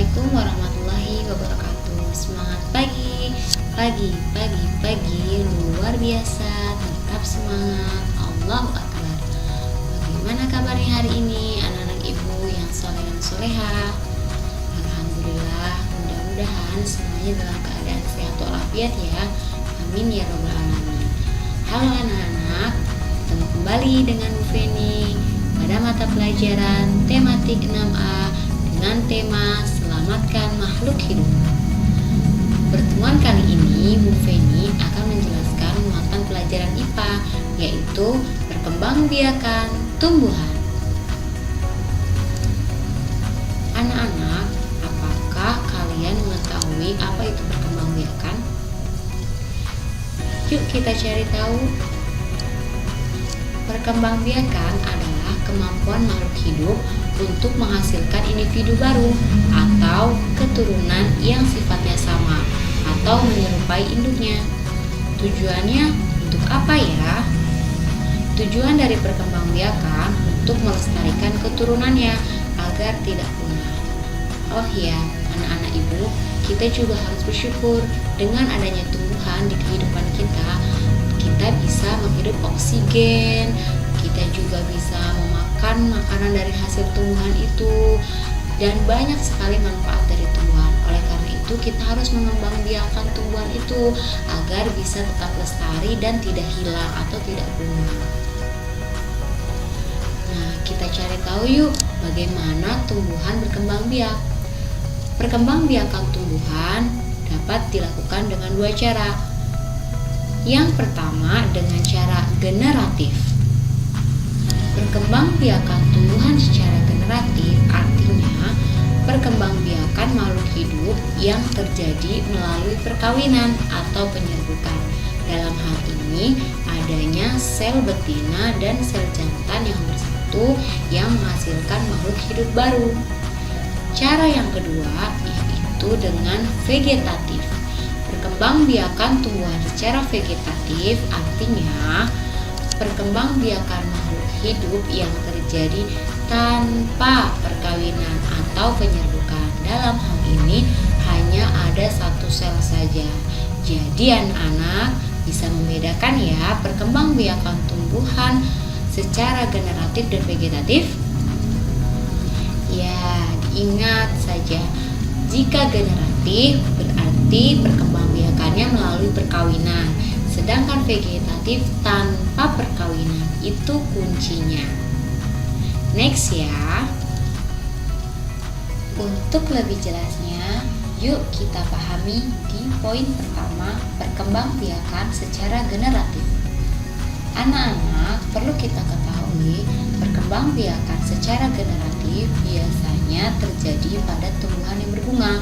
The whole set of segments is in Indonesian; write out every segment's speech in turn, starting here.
Assalamualaikum warahmatullahi wabarakatuh. Semangat pagi, pagi luar biasa. Tetap semangat. Allahu Akbar. Bagaimana kabarnya hari ini, anak-anak ibu yang soleh dan soleha? Alhamdulillah. Mudah-mudahan semuanya dalam keadaan sehat walafiat ya. Amin ya robbal alamin. Halo anak-anak, ketemu kembali dengan Bu Feni pada mata pelajaran tematik 6A dengan tema Selamatkan Makhluk Hidup. Pertemuan kali ini Bu Feni akan menjelaskan muatan pelajaran IPA, yaitu perkembangbiakan tumbuhan. Anak-anak, apakah kalian mengetahui apa itu perkembangbiakan? Yuk kita cari tahu. Perkembangbiakan adalah kemampuan makhluk hidup untuk menghasilkan individu baru atau keturunan yang sifatnya sama atau menyerupai induknya. Tujuannya untuk apa ya? Tujuan dari perkembangbiakan untuk melestarikan keturunannya agar tidak punah. Oh ya, anak-anak ibu, kita juga harus bersyukur dengan adanya tumbuhan di kehidupan kita. Kita bisa menghirup oksigen, kita juga bisa memakan makanan dari hasil tumbuhan itu, dan banyak sekali manfaat dari tumbuhan. Oleh karena itu kita harus mengembangbiakan tumbuhan itu agar bisa tetap lestari dan tidak hilang atau tidak punah. Nah, kita cari tahu yuk bagaimana tumbuhan berkembang biak. Perkembangbiakan tumbuhan dapat dilakukan dengan dua cara. Yang pertama dengan cara generatif. Perkembangbiakan tumbuhan secara generatif artinya perkembangbiakan makhluk hidup yang terjadi melalui perkawinan atau penyerbukan. Dalam hal ini adanya sel betina dan sel jantan yang bersatu yang menghasilkan makhluk hidup baru. Cara yang kedua yaitu dengan vegetatif. Perkembangbiakan tumbuhan secara vegetatif artinya perkembangbiakan makhluk hidup yang terjadi tanpa perkawinan atau penyerbukan. Dalam hal ini hanya ada satu sel saja. Jadi anak-anak bisa membedakan ya perkembangbiakan tumbuhan secara generatif dan vegetatif. Ya, diingat saja. Jika generatif berarti perkembangbiakannya melalui perkawinan, sedangkan vegetatif tanpa perkawinan. Itu kuncinya. Next ya. Untuk lebih jelasnya, yuk kita pahami di poin pertama, perkembangbiakan secara generatif. Anak-anak, perlu kita ketahui perkembangbiakan secara generatif biasanya terjadi pada tumbuhan yang berbunga.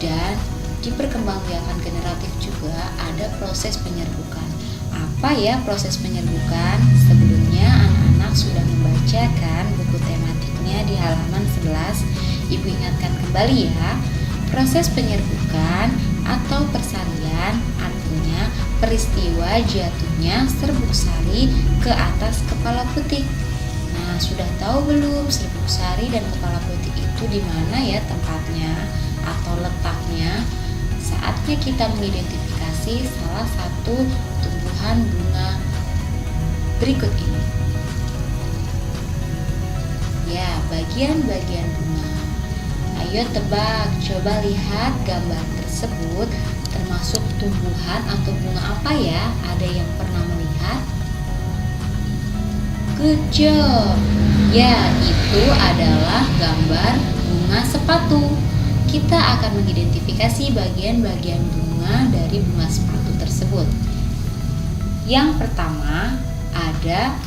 Dan di perkembangbiakan generatif juga ada proses penyerbukan. Apa ya proses penyerbukan? Sebelumnya anak-anak sudah membacakan buku tematiknya di halaman 11. Ibu ingatkan kembali ya. Proses penyerbukan atau persarian artinya peristiwa jatuhnya serbuk sari ke atas kepala putih. Nah, sudah tahu belum serbuk sari dan kepala putih itu di mana ya tempatnya atau letaknya? Saatnya kita mengidentifikasi salah satu tumbuhan bunga berikut ini. Ya, bagian-bagian bunga. Ayo tebak, coba lihat gambar tersebut termasuk tumbuhan atau bunga apa ya? Ada yang pernah melihat? Good job. Ya, itu adalah gambar bunga sepatu. Kita akan mengidentifikasi bagian-bagian bunga dari bunga sepatu tersebut. Yang pertama ada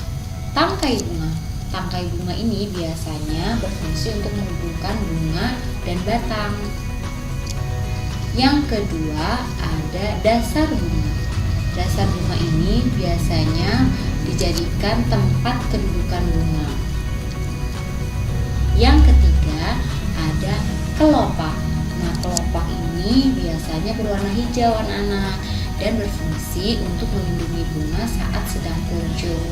tangkai bunga. Tangkai bunga ini biasanya berfungsi untuk menghubungkan bunga dan batang. Yang kedua ada dasar bunga. Dasar bunga ini biasanya dijadikan tempat kedudukan bunga. Yang ketiga ada kelopak. Nah, kelopak ini biasanya berwarna hijau anak-anak dan berfungsi untuk melindungi bunga saat sedang muncul.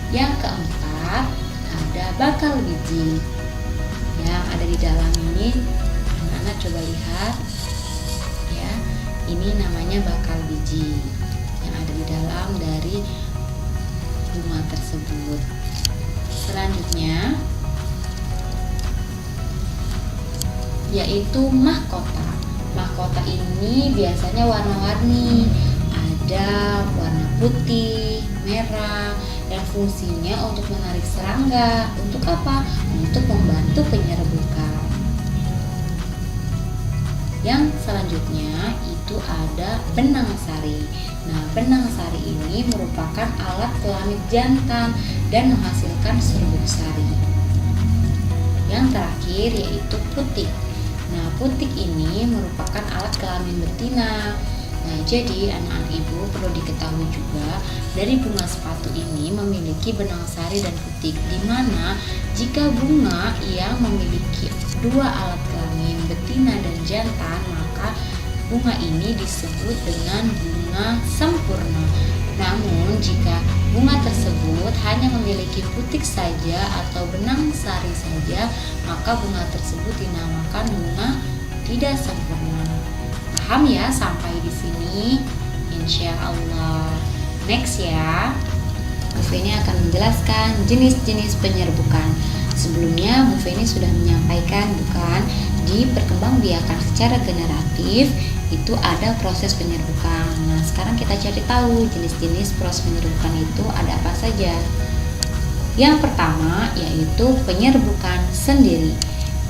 Yang keempat ada bakal biji. yang ada di dalam ini. Anak-anak coba lihat ya, ini namanya bakal biji yang ada di dalam dari bunga tersebut. Selanjutnya yaitu mahkota. Mahkota ini biasanya warna-warni, ada warna putih, merah, dan fungsinya untuk menarik serangga. Untuk apa? Untuk membantu penyerbukan. Yang selanjutnya itu ada benang sari. Nah, benang sari ini merupakan alat kelamin jantan dan menghasilkan serbuk sari. Yang terakhir yaitu putik. Nah, putik ini merupakan alat kelamin betina. Nah, jadi anak-anak ibu perlu diketahui juga dari bunga sepatu ini memiliki benang sari dan putik, di mana jika bunga yang memiliki dua alat kelamin betina dan jantan, maka bunga ini disebut dengan bunga sempurna. Namun jika bunga tersebut hanya memiliki putik saja atau benang sari saja, maka bunga tersebut dinamakan bunga tidak sempurna. Paham ya sampai di sini? Insya Allah. Next ya, Bu Feni akan menjelaskan jenis-jenis penyerbukan. Sebelumnya Bu Feni sudah menyampaikan bukan, di perkembangbiakan secara generatif itu ada proses penyerbukan. Nah, sekarang kita cari tahu jenis-jenis proses penyerbukan itu ada apa saja. Yang pertama yaitu penyerbukan sendiri.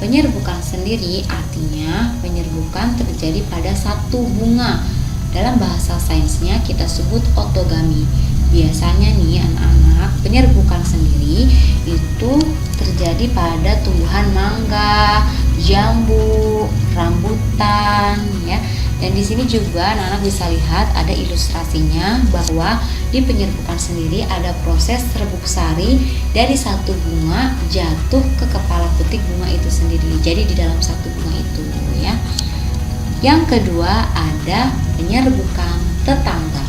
Penyerbukan sendiri artinya penyerbukan terjadi pada satu bunga. Dalam bahasa sainsnya kita sebut otogami. Biasanya nih anak-anak, penyerbukan sendiri itu terjadi pada tumbuhan mangga, jambu, rambutan ya. Dan di sini juga anak-anak bisa lihat ada ilustrasinya bahwa di penyerbukan sendiri ada proses serbuk sari dari satu bunga jatuh ke kepala putik bunga itu sendiri. Jadi di dalam satu bunga itu ya. Yang kedua ada penyerbukan tetangga.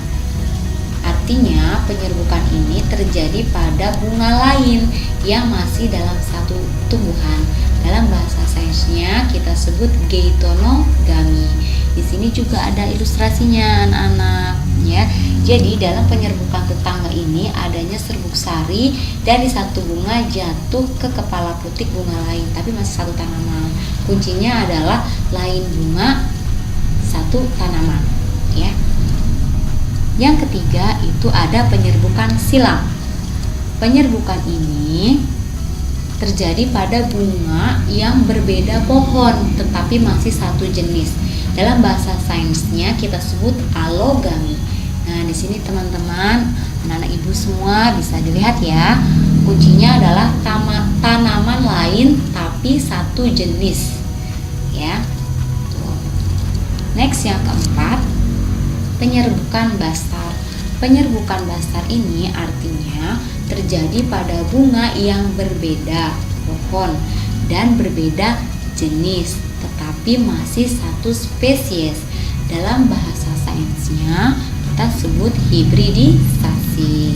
Artinya penyerbukan ini terjadi pada bunga lain yang masih dalam satu tumbuhan. Dalam bahasa sainsnya kita sebut geitonogami. Di sini juga ada ilustrasinya anak-anak ya. Jadi dalam penyerbukan tetangga ini adanya serbuk sari dari satu bunga jatuh ke kepala putik bunga lain, tapi masih satu tanaman. Kuncinya adalah lain bunga satu tanaman ya. Yang ketiga itu ada penyerbukan silang. Penyerbukan ini terjadi pada bunga yang berbeda pohon tetapi masih satu jenis. Dalam bahasa sainsnya kita sebut alogami. Nah, di sini teman-teman, anak-anak ibu semua bisa dilihat ya. Kuncinya adalah tanaman lain tapi satu jenis. Ya. Tuh. Next yang keempat, penyerbukan bastar. Penyerbukan bastar ini artinya terjadi pada bunga yang berbeda pohon dan berbeda jenis tetapi masih satu spesies. Dalam bahasa sainsnya kita sebut hibridisasi.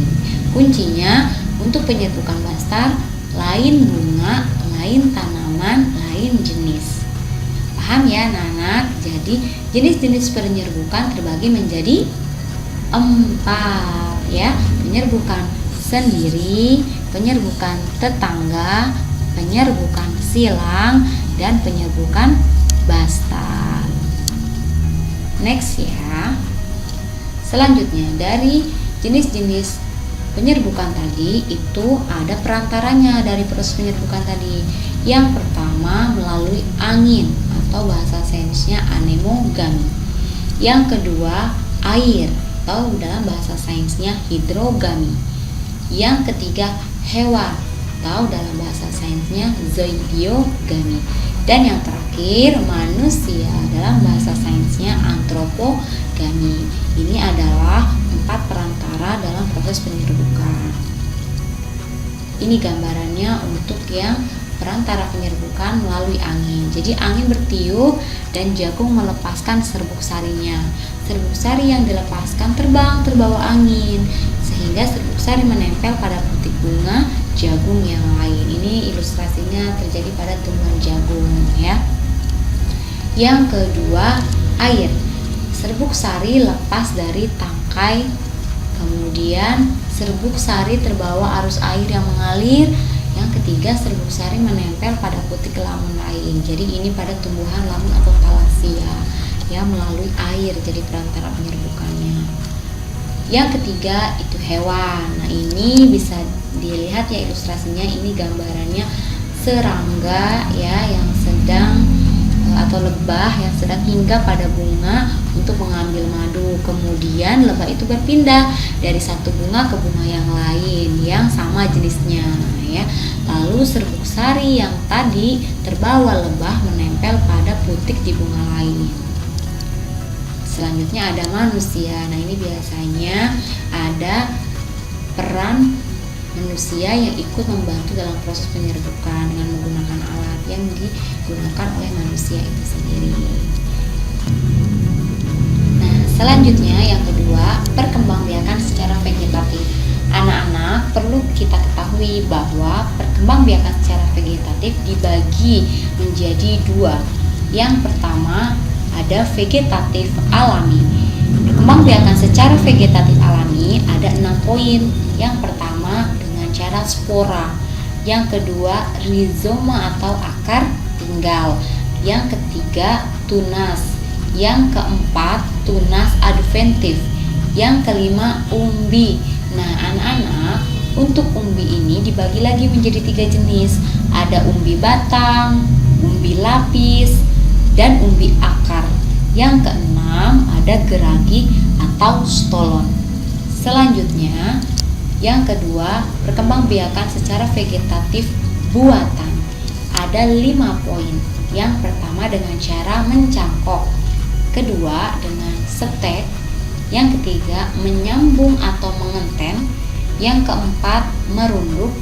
Kuncinya untuk penyerbukan bastar, lain bunga, lain tanaman, lain jenis. Paham ya anak-anak? Jadi jenis-jenis penyerbukan terbagi menjadi 4 ya. Penyerbukan sendiri, penyerbukan tetangga, penyerbukan silang, dan penyerbukan bastar. Next ya. Selanjutnya dari jenis-jenis penyerbukan tadi itu ada perantaranya dari proses penyerbukan tadi. Yang pertama melalui angin atau bahasa sainsnya anemogami. Yang kedua air atau dalam bahasa sainsnya hidrogami. Yang ketiga hewan atau dalam bahasa sainsnya zoidiogami. Dan yang terakhir manusia, dalam bahasa sainsnya antropogami. Ini adalah 4 perantara dalam proses penyerbukan. Ini gambarannya untuk yang perantara penyerbukan melalui angin. Jadi angin bertiup dan jagung melepaskan serbuk sarinya. Serbuk sari yang dilepaskan terbang terbawa angin sehingga serbuk sari menempel pada putik bunga jagung yang lain. Ini ilustrasinya terjadi pada tumbuhan jagung ya. Yang kedua, air. Serbuk sari lepas dari tangkai, kemudian serbuk sari terbawa arus air yang mengalir. Yang ketiga, serbuk sari menempel pada putik lamun lain. Jadi ini pada tumbuhan lamun atau thalasia ya, melalui air jadi perantara penyerbukannya. Yang ketiga itu hewan. Nah, ini bisa dilihat ya ilustrasinya, ini gambarannya serangga ya yang sedang atau lebah yang sedang hinggap pada bunga untuk mengambil madu. Kemudian lebah itu berpindah dari satu bunga ke bunga yang lain yang sama jenisnya ya. Lalu serbuk sari yang tadi terbawa lebah menempel pada putik di bunga lain. Selanjutnya ada manusia. Nah, ini biasanya ada peran manusia yang ikut membantu dalam proses penyerbukan dengan menggunakan alat yang digunakan oleh manusia itu sendiri. Nah, selanjutnya yang kedua, perkembangbiakan secara vegetatif. Anak-anak perlu kita ketahui bahwa perkembangbiakan secara vegetatif dibagi menjadi dua. Yang pertama ada vegetatif alami. Perkembangbiakan secara vegetatif alami ada 6 poin. Yang pertama dengan cara spora, yang kedua rizoma atau akar tinggal, yang ketiga tunas, yang keempat tunas adventif, yang kelima umbi. Nah, anak-anak, untuk umbi ini dibagi lagi menjadi 3 jenis. Ada umbi batang, umbi lapis, dan umbi akar. Yang keenam ada geragi atau stolon. Selanjutnya yang kedua, perkembangbiakan secara vegetatif buatan. Ada 5 poin. Yang pertama dengan cara mencangkok, kedua dengan setek, yang ketiga menyambung atau mengenten, yang keempat merunduk,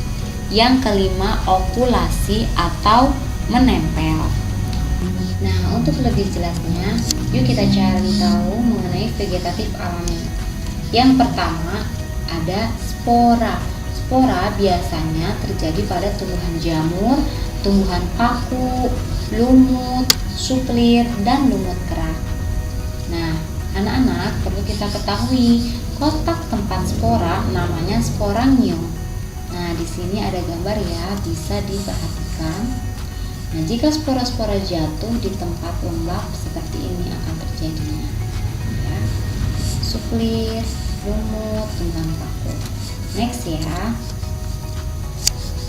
yang kelima okulasi atau menempel. Nah, untuk lebih jelasnya, yuk kita cari tahu mengenai vegetatif alami. Yang pertama ada spora. Spora biasanya terjadi pada tumbuhan jamur, tumbuhan paku, lumut, suplir, dan lumut kerak. Nah, anak-anak perlu kita ketahui kotak tempat spora namanya sporangium. Nah, di sini ada gambar ya, bisa diperhatikan. Nah, jika spora-spora jatuh di tempat lembab seperti ini akan terjadi ya, suplir, lumut, tumbuhan paku. Next ya.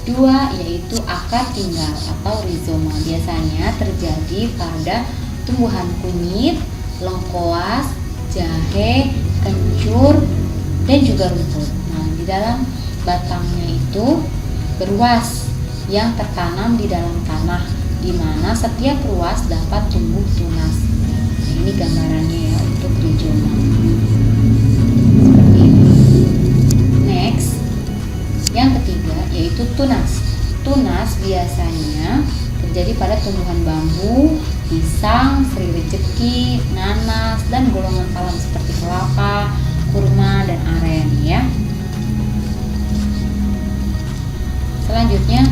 2 yaitu akar tinggal atau rizoma. Biasanya terjadi pada tumbuhan kunyit, lengkoas, jahe, kencur, dan juga rumput. Nah, di dalam batangnya itu beruas yang tertanam di dalam tanah, di mana setiap ruas dapat tumbuh tunas. Nah, ini gambarannya ya untuk rizoma. Seperti ini. Next, yang ketiga yaitu tunas. Tunas biasanya terjadi pada tumbuhan bambu, pisang, seri rejeki, nanas, dan golongan talam seperti kelapa, kurma, dan aren ya. Selanjutnya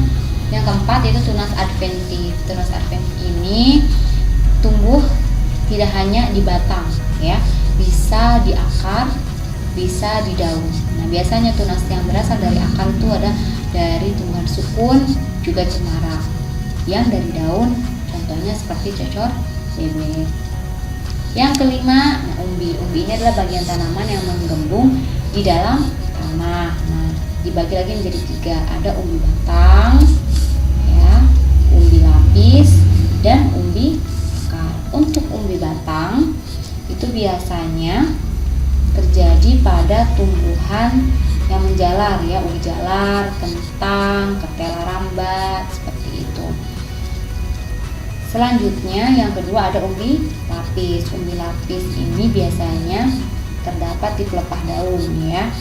yang keempat yaitu tunas adventif. Tunas adventif ini tumbuh tidak hanya di batang ya, bisa di akar, bisa di daun. Nah, biasanya tunas yang berasal dari akar itu ada dari tumbuhan sukun, juga cemara. Yang dari daun contohnya seperti cocor bebek. Yang kelima, nah, umbi. Umbi ini adalah bagian tanaman yang menggembung di dalam tanah. Nah, dibagi lagi menjadi 3. Ada umbi batang ya, umbi lapis, dan umbi akar. Untuk umbi batang itu biasanya terjadi pada tumbuhan yang menjalar ya, ubi jalar, kentang, ketela rambat, seperti itu. Selanjutnya yang kedua ada umbi lapis. Umbi lapis ini biasanya terdapat di pelepah daun ya.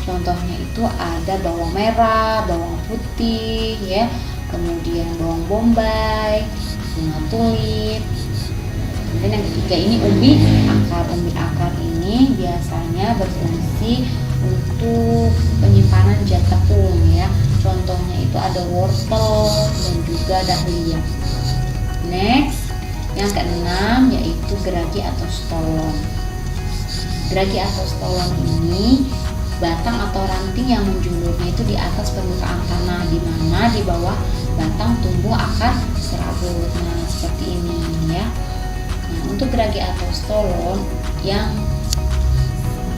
Contohnya itu ada bawang merah, bawang putih ya, kemudian bawang bombay, bunga tulip. Kemudian yang ketiga ini umbi akar. Umbi akar ini biasanya berfungsi untuk penyimpanan zat tepung ya. Contohnya itu ada wortel dan juga dahlia. Next, yang keenam yaitu geragi atau stolon. Geragi atau stolon ini batang atau ranting yang menjulurnya itu di atas permukaan tanah, di mana di bawah batang tumbuh akar serabut. Nah, seperti ini ya. Nah, untuk geragi atau stolon yang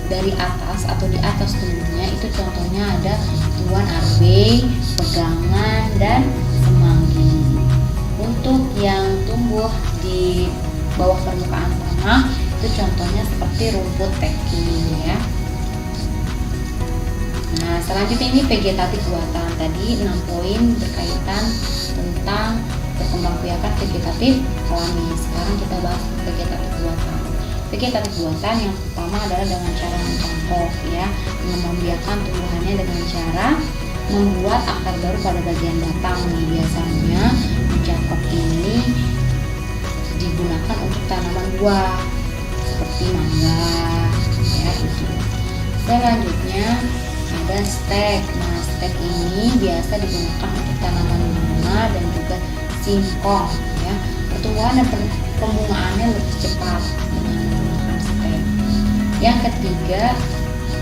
dari atas atau di atas tumbuhnya itu contohnya ada tumbuhan arbe, pegangan, dan semanggi. Untuk yang tumbuh di bawah permukaan tanah itu contohnya seperti rumput teki ya. Nah, selanjutnya ini vegetatif buatan. Tadi 6 poin berkaitan tentang perkembangbiakan vegetatif alami. Sekarang kita bahas vegetatif buatan. Vegetatif buatan yang pertama adalah dengan cara mencangkok ya, membiarkan tumbuhannya dengan cara membuat akar baru pada bagian batang nih. Biasanya mencangkok ini digunakan untuk tanaman buah seperti mangga ya gitu. Selanjutnya ada stek. Nah, stek ini biasa digunakan untuk tanaman bunga dan juga singkong ya. Pertumbuhan dan pembungaannya lebih cepat dengan menggunakan stek. Yang ketiga,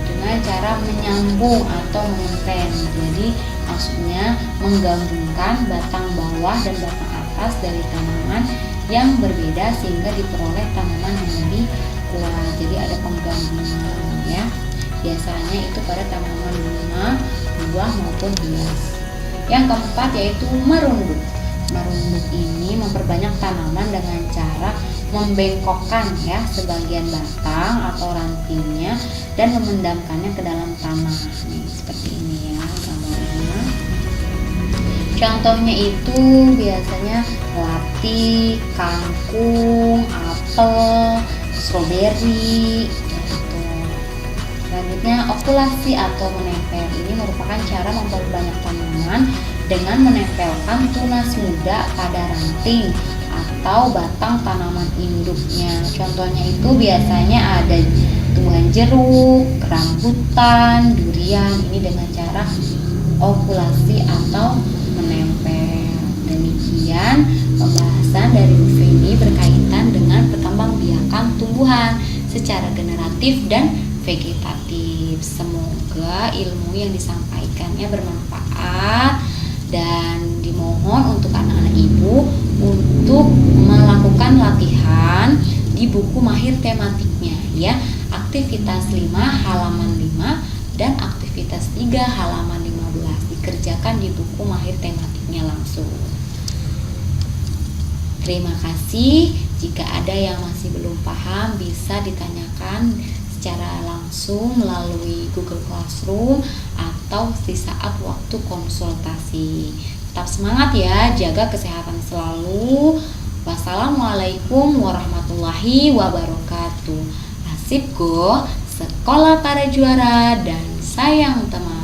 dengan cara menyambung atau mengenten. Jadi maksudnya menggabungkan batang bawah dan batang atas dari tanaman yang berbeda sehingga diperoleh tanaman yang lebih kuat. Jadi ada penggabungan ya. Biasanya itu pada tanaman bunga, buah maupun hias. Yang keempat yaitu merunduk. Merunduk ini memperbanyak tanaman dengan cara membengkokkan ya sebagian batang atau rantingnya dan memendamkannya ke dalam tanah. Nih, seperti ini ya gambarnya. Contohnya itu biasanya melati, kangkung, apel, stroberi gitu. Selanjutnya okulasi atau menempel. Ini merupakan cara memperbanyak tanaman dengan menempelkan tunas muda pada ranting atau batang tanaman induknya. Contohnya itu biasanya ada tumbuhan jeruk, rambutan, durian. Ini dengan cara okulasi atau menempel. Demikian pembahasan dari Bu Feni berkaitan dengan perkembangbiakan tumbuhan secara generatif dan vegetatif. Semoga ilmu yang disampaikannya bermanfaat dan dimohon untuk anak-anak ibu untuk melakukan latihan di buku mahir tematiknya ya. Aktivitas 5 halaman 5 dan aktivitas 3 halaman 15 dikerjakan di buku mahir tematiknya langsung. Terima kasih. Jika ada yang masih belum paham bisa ditanyakan secara langsung melalui Google Classroom atau di saat waktu konsultasi. Tetap semangat ya, jaga kesehatan selalu. Wassalamualaikum warahmatullahi wabarakatuh. Asip go, sekolah para juara dan sayang teman.